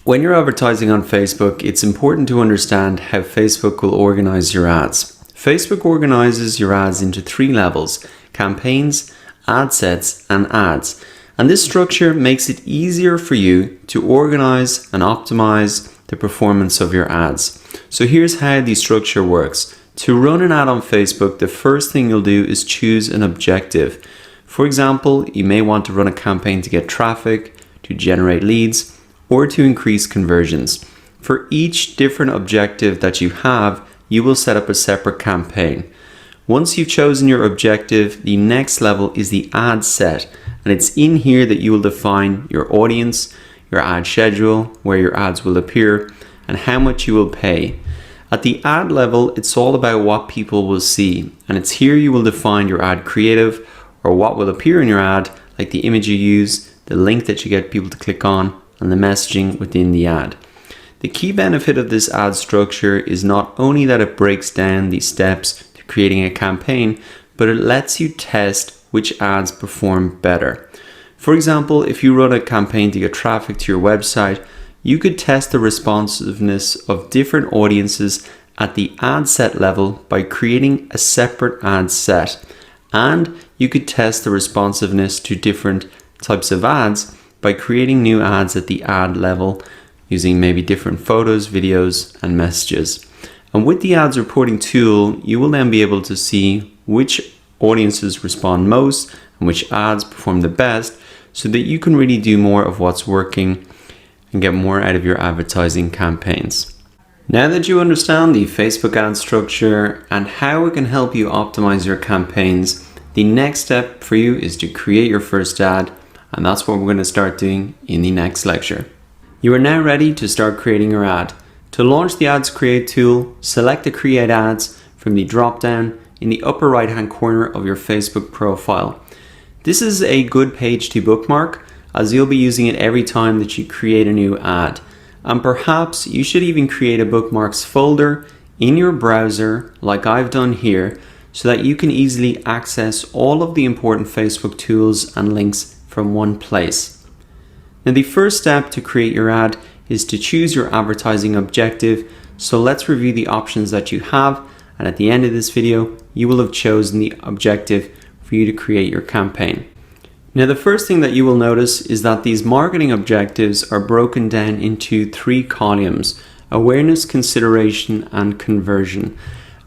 When you're advertising on Facebook, it's important to understand how Facebook will organize your ads. Facebook organizes your ads into 3 levels: campaigns, ad sets, and ads. And this structure makes it easier for you to organize and optimize the performance of your ads. So here's how the structure works. To run an ad on Facebook, the first thing you'll do is choose an objective. For example, you may want to run a campaign to get traffic, to generate leads, or to increase conversions. For each different objective that you have, you will set up a separate campaign. Once you've chosen your objective, the next level is the ad set, and it's in here that you will define your audience, your ad schedule, where your ads will appear, and how much you will pay. At the ad level, it's all about what people will see, and it's here you will define your ad creative, or what will appear in your ad, like the image you use, the link that you get people to click on, and the messaging within the ad. The key benefit of this ad structure is not only that it breaks down the steps to creating a campaign, but it lets you test which ads perform better. For example, if you run a campaign to get traffic to your website, you could test the responsiveness of different audiences at the ad set level by creating a separate ad set. And you could test the responsiveness to different types of ads by creating new ads at the ad level using maybe different photos, videos, and messages. And with the ads reporting tool, you will then be able to see which audiences respond most and which ads perform the best, so that you can really do more of what's working and get more out of your advertising campaigns. Now that you understand the Facebook ad structure and how it can help you optimize your campaigns, the next step for you is to create your first ad, and that's what we're going to start doing in the next lecture. You are now ready to start creating your ad. To launch the Ads Create tool, select the Create Ads from the drop-down in the upper right-hand corner of your Facebook profile. This is a good page to bookmark, as you'll be using it every time that you create a new ad. And perhaps you should even create a bookmarks folder in your browser, like I've done here, so that you can easily access all of the important Facebook tools and links from one place. Now, the first step to create your ad is to choose your advertising objective. So let's review the options that you have, and at the end of this video, you will have chosen the objective for you to create your campaign. Now, the first thing that you will notice is that these marketing objectives are broken down into 3 columns: awareness, consideration, and conversion.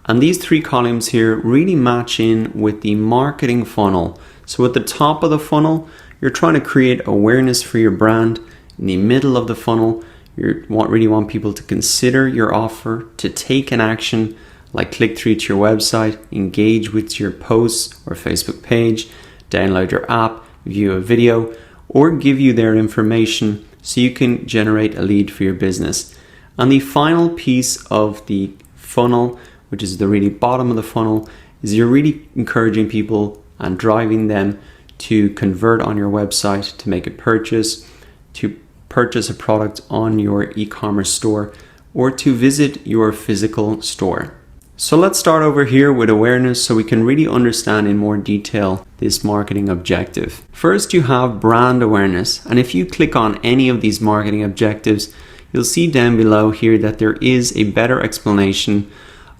And these 3 columns here really match in with the marketing funnel. So at the top of the funnel, you're trying to create awareness for your brand. In the middle of the funnel, you really want people to consider your offer, to take an action, like click through to your website, engage with your posts or Facebook page, download your app, view a video, or give you their information so you can generate a lead for your business. And the final piece of the funnel, which is the really bottom of the funnel, is you're really encouraging people and driving them to convert on your website, to make a purchase, to purchase a product on your e-commerce store, or to visit your physical store. So let's start over here with awareness so we can really understand in more detail this marketing objective. First, you have brand awareness. And if you click on any of these marketing objectives, you'll see down below here that there is a better explanation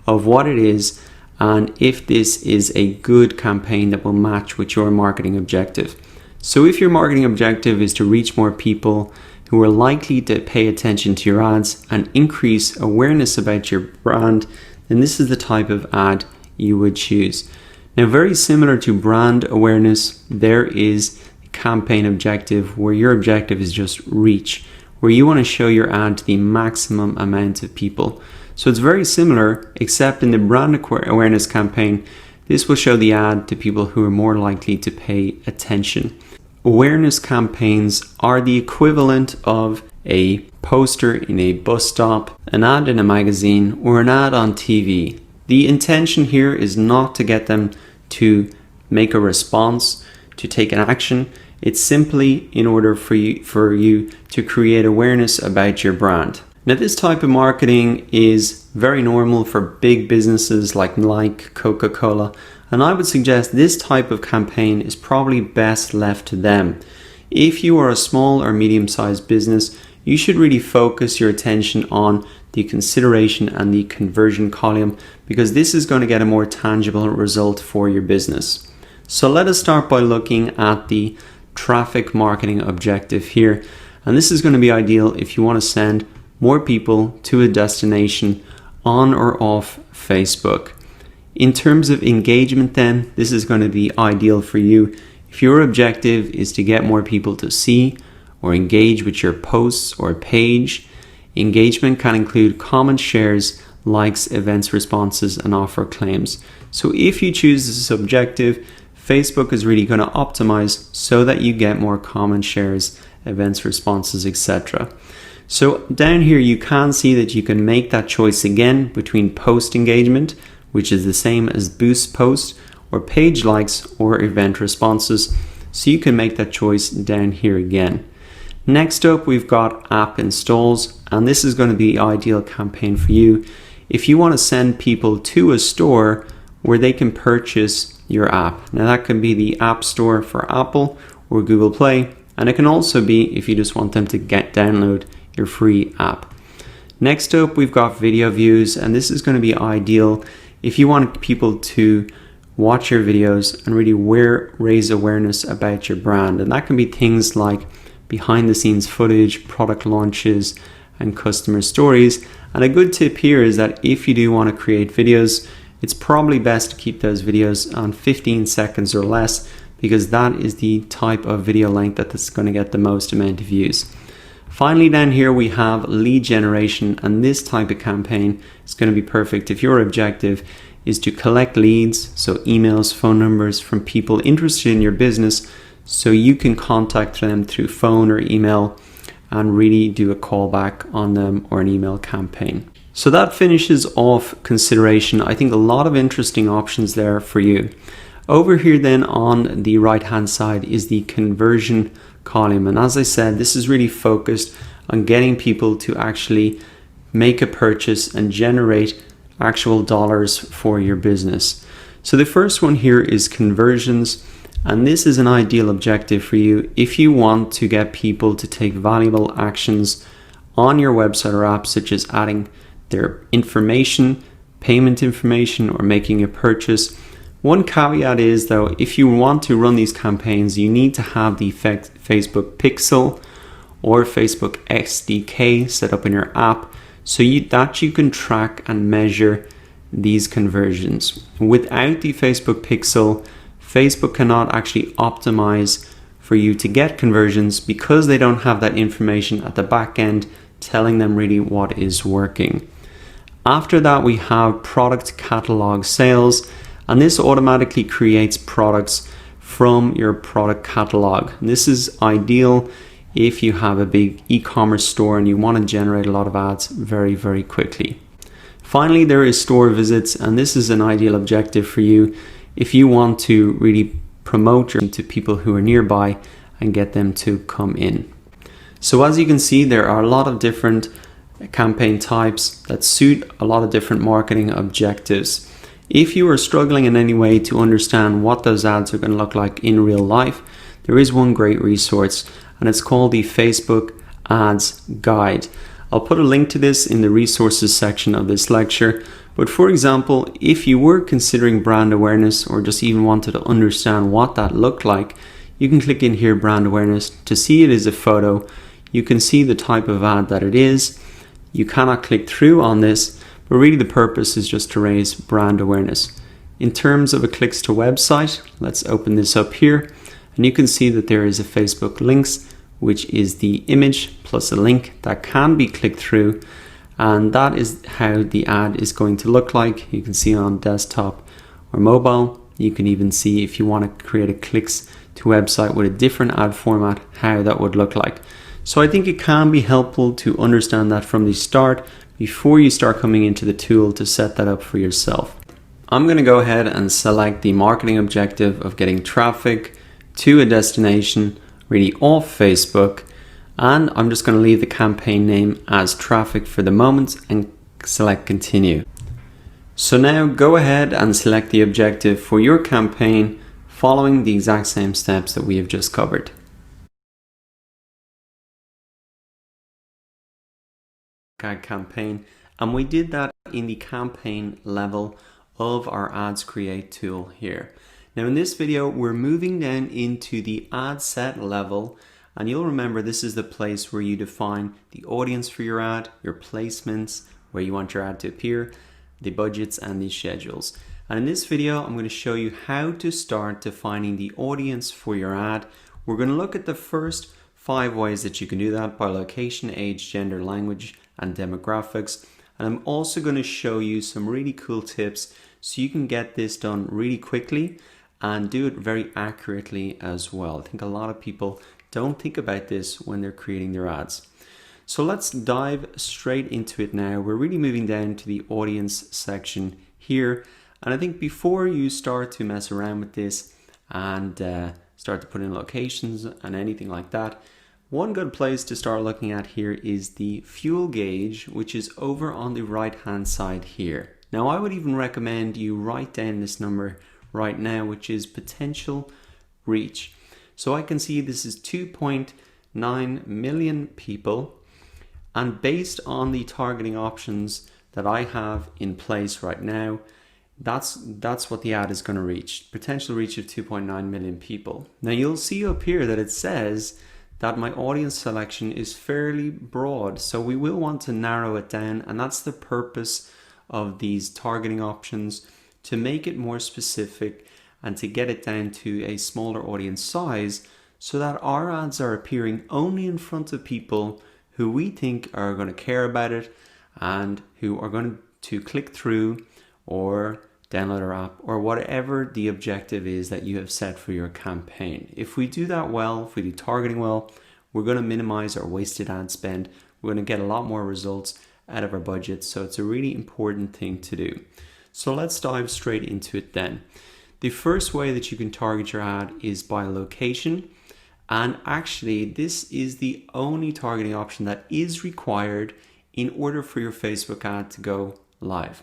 of what it is and if this is a good campaign that will match with your marketing objective. So if your marketing objective is to reach more people who are likely to pay attention to your ads and increase awareness about your brand, then this is the type of ad you would choose. Now, very similar to brand awareness, there is a campaign objective where your objective is just reach, where you want to show your ad to the maximum amount of people. So it's very similar, except in the brand awareness campaign, this will show the ad to people who are more likely to pay attention. Awareness campaigns are the equivalent of a poster in a bus stop, an ad in a magazine, or an ad on TV. The intention here is not to get them to make a response, to take an action. It's simply in order for you to create awareness about your brand. Now, this type of marketing is very normal for big businesses like Nike, Coca-Cola, and I would suggest this type of campaign is probably best left to them. If you are a small or medium-sized business, you should really focus your attention on the consideration and the conversion column, because this is going to get a more tangible result for your business. So let us start by looking at the traffic marketing objective here. And this is going to be ideal if you want to send more people to a destination on or off Facebook. In terms of engagement then, this is going to be ideal for you if your objective is to get more people to see or engage with your posts or page. Engagement can include comments, shares, likes, events, responses, and offer claims. So if you choose this objective, Facebook is really going to optimize so that you get more comments, shares, events, responses, etc. So down here you can see that you can make that choice again between post engagement, which is the same as boost post, or page likes or event responses. So you can make that choice down here again. Next up, we've got app installs, and this is going to be the ideal campaign for you if you want to send people to a store where they can purchase your app. Now that can be the App Store for Apple or Google Play, and it can also be if you just want them to download your free app. Next up, we've got video views, and this is going to be ideal if you want people to watch your videos and really raise awareness about your brand. And that can be things like behind the scenes footage, product launches, and customer stories. And a good tip here is that if you do want to create videos, it's probably best to keep those videos on 15 seconds or less, because that is the type of video length that's going to get the most amount of views. Finally, down here we have lead generation, and this type of campaign is going to be perfect if your objective is to collect leads, so emails, phone numbers from people interested in your business, so you can contact them through phone or email and really do a callback on them or an email campaign. So that finishes off consideration. I think a lot of interesting options there for you. Over here then on the right hand side is the conversion column, and as I said, this is really focused on getting people to actually make a purchase and generate actual dollars for your business. So the first one here is conversions, and this is an ideal objective for you if you want to get people to take valuable actions on your website or app, such as adding their information, payment information, or making a purchase. One caveat is though, if you want to run these campaigns, you need to have the Facebook Pixel or Facebook SDK set up in your app, so that you can track and measure these conversions. Without the Facebook Pixel, Facebook cannot actually optimize for you to get conversions, because they don't have that information at the back end telling them really what is working. After that, we have product catalog sales, and this automatically creates products from your product catalog. This is ideal if you have a big e-commerce store and you want to generate a lot of ads very, very quickly. Finally, there is store visits, and this is an ideal objective for you if you want to really promote to people who are nearby and get them to come in. So as you can see, there are a lot of different campaign types that suit a lot of different marketing objectives. If you are struggling in any way to understand what those ads are going to look like in real life, there is one great resource, and it's called the Facebook Ads Guide. I'll put a link to this in the resources section of this lecture. But for example, if you were considering brand awareness, or just even wanted to understand what that looked like, you can click in here, brand awareness, to see it as a photo. You can see the type of ad that it is. You cannot click through on this, but really the purpose is just to raise brand awareness. In terms of a clicks to website, let's open this up here, and you can see that there is a Facebook links, which is the image plus a link that can be clicked through, and that is how the ad is going to look like. You can see on desktop or mobile. You can even see if you want to create a clicks to website with a different ad format, how that would look like. So I think it can be helpful to understand that from the start before you start coming into the tool to set that up for yourself. I'm going to go ahead and select the marketing objective of getting traffic to a destination really off Facebook, and I'm just going to leave the campaign name as traffic for the moment and select continue. So now go ahead and select the objective for your campaign following the exact same steps that we have just covered. ad campaign, and we did that in the campaign level of our Ads Create tool here. Now in this video, we're moving down into the ad set level, and you'll remember this is the place where you define the audience for your ad, your placements, where you want your ad to appear, the budgets and the schedules. And in this video, I'm going to show you how to start defining the audience for your ad. We're going to look at the first 5 ways that you can do that by location, age, gender, language, and demographics. And I'm also going to show you some really cool tips so you can get this done really quickly and do it very accurately as well. I think a lot of people don't think about this when they're creating their ads. So let's dive straight into it now. We're really moving down to the audience section here. And I think before you start to mess around with this and start to put in locations and anything like that, one good place to start looking at here is the fuel gauge, which is over on the right hand side here. Now I would even recommend you write down this number right now, which is potential reach. So I can see this is 2.9 million people, and based on the targeting options that I have in place right now, that's what the ad is going to reach. Potential reach of 2.9 million people. Now you'll see up here that it says that my audience selection is fairly broad, so we will want to narrow it down, and that's the purpose of these targeting options, to make it more specific and to get it down to a smaller audience size so that our ads are appearing only in front of people who we think are going to care about it and who are going to click through or download our app or whatever the objective is that you have set for your campaign. If we do that well, if we do targeting well, we're going to minimize our wasted ad spend. We're going to get a lot more results out of our budget. So it's a really important thing to do. So let's dive straight into it then. The first way that you can target your ad is by location. And actually, this is the only targeting option that is required in order for your Facebook ad to go live.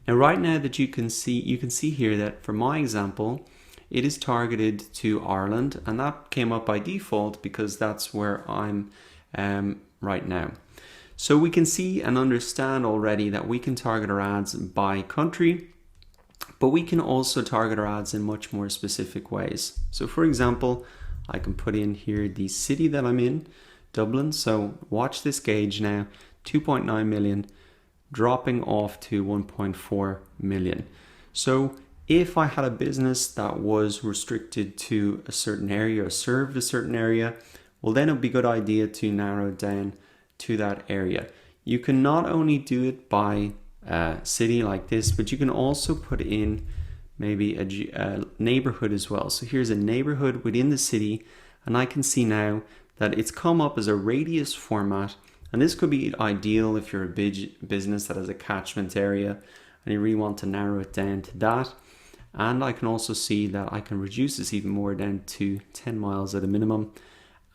Now, right now that you can see here that for my example, it is targeted to Ireland, and that came up by default because that's where I'm right now. So we can see and understand already that we can target our ads by country, but we can also target our ads in much more specific ways. So for example, I can put in here the city that I'm in, Dublin. So watch this gauge now, 2.9 million, dropping off to 1.4 million. So if I had a business that was restricted to a certain area or served a certain area, well then it would be a good idea to narrow it down to that area. You can not only do it by city like this, but you can also put in maybe a neighborhood as well. So here's a neighborhood within the city, and I can see now that it's come up as a radius format, and this could be ideal if you're a big business that has a catchment area and you really want to narrow it down to that. And I can also see that I can reduce this even more down to 10 miles at a minimum,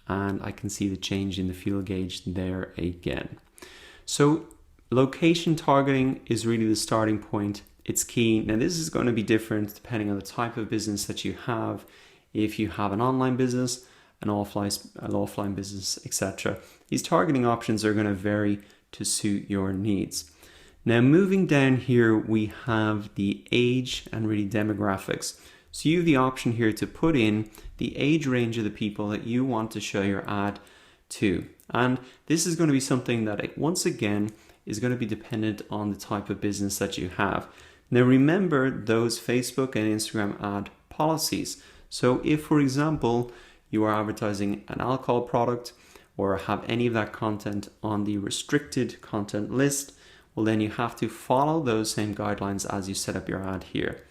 and I can see the change in the fuel gauge there again. So location targeting is really the starting point. It's key. Now this is going to be different depending on the type of business that you have. If you have an online business, an offline business, etc. These targeting options are going to vary to suit your needs. Now moving down here, we have the age and really demographics. So you have the option here to put in the age range of the people that you want to show your ad to. And this is going to be something that once again is going to be dependent on the type of business that you have. Now remember those Facebook and Instagram ad policies. So if, for example, you are advertising an alcohol product or have any of that content on the restricted content list, well then you have to follow those same guidelines as you set up your ad here.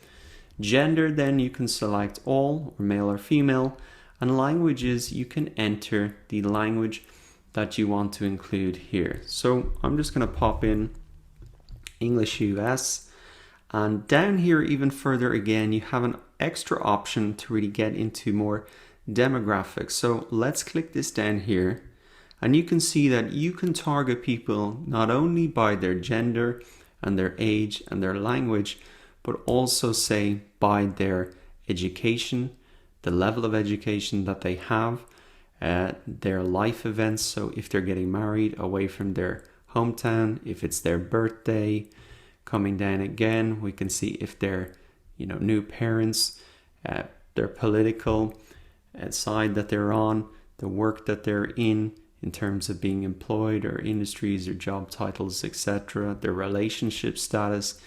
Gender, then you can select all, or male or female, and languages, you can enter the language that you want to include here. So I'm just going to pop in English US, and down here even further again, you have an extra option to really get into more demographics. So let's click this down here, and you can see that you can target people not only by their gender and their age and their language, but also say by their education, the level of education that they have, their life events. So if they're getting married, away from their hometown, if it's their birthday. Coming down again, we can see if they're, new parents, their political side that they're on, the work that they're in terms of being employed, or industries or job titles, etc., their relationship status.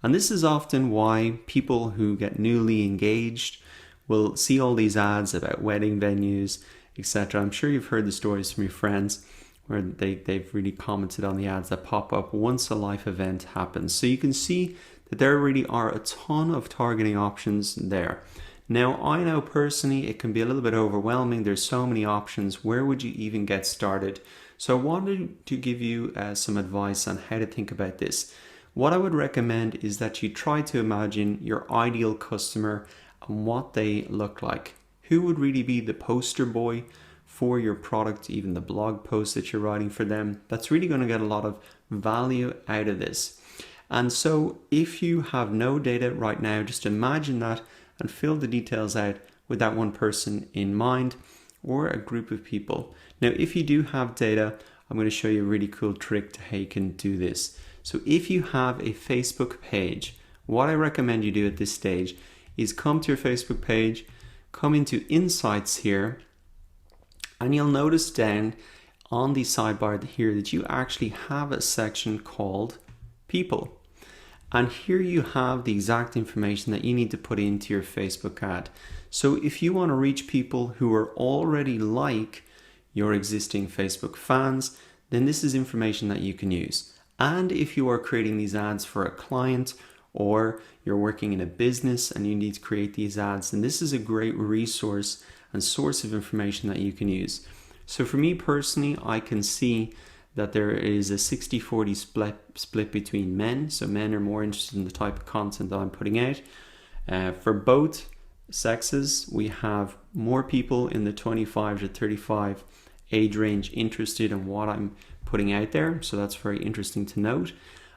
And this is often why people who get newly engaged will see all these ads about wedding venues, etc. I'm sure you've heard the stories from your friends where they've really commented on the ads that pop up once a life event happens. So you can see that there really are a ton of targeting options there. Now, I know personally it can be a little bit overwhelming. There's so many options. Where would you even get started? So I wanted to give you some advice on how to think about this. What I would recommend is that you try to imagine your ideal customer and what they look like. Who would really be the poster boy for your product, even the blog post that you're writing for them? That's really going to get a lot of value out of this. And so if you have no data right now, just imagine that and fill the details out with that one person in mind, or a group of people. Now, if you do have data, I'm going to show you a really cool trick to how you can do this. So if you have a Facebook page, what I recommend you do at this stage is come to your Facebook page, come into Insights here, and you'll notice down on the sidebar here that you actually have a section called People. And here you have the exact information that you need to put into your Facebook ad. So if you want to reach people who are already like your existing Facebook fans, then this is information that you can use. And if you are creating these ads for a client, or you're working in a business and you need to create these ads, then this is a great resource and source of information that you can use. So for me personally, I can see that there is a 60-40 split between men. So men are more interested in the type of content that I'm putting out. For both sexes, we have more people in the 25 to 35 age range interested in what I'm putting out there. So that's very interesting to note.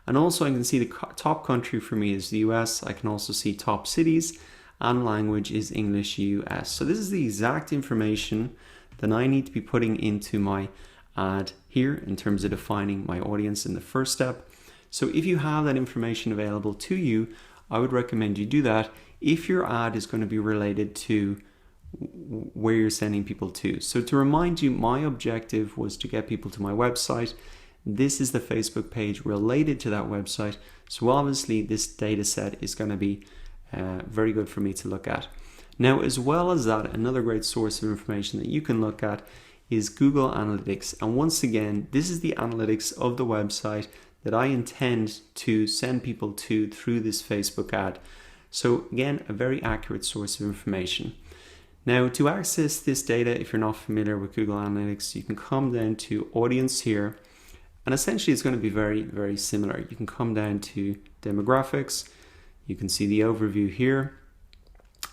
And also I can see the top country for me is the US. I can also see top cities, and language is English US. So this is the exact information that I need to be putting into my ad here in terms of defining my audience in the first step. So if you have that information available to you, I would recommend you do that if your ad is going to be related to where you're sending people to. So to remind you, my objective was to get people to my website. This is the Facebook page related to that website. So obviously this data set is going to be very good for me to look at. Now, as well as that, another great source of information that you can look at is Google Analytics. And once again, this is the analytics of the website that I intend to send people to through this Facebook ad. So again, a very accurate source of information. Now, to access this data, if you're not familiar with Google Analytics, you can come down to Audience here. And essentially, it's going to be very, very similar. You can come down to Demographics. You can see the overview here.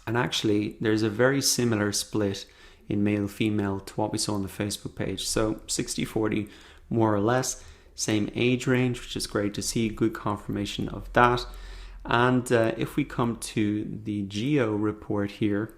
And actually, there's a very similar split in male-female to what we saw on the Facebook page. So 60-40, more or less. Same age range, which is great to see. Good confirmation of that. And if we come to the geo report here,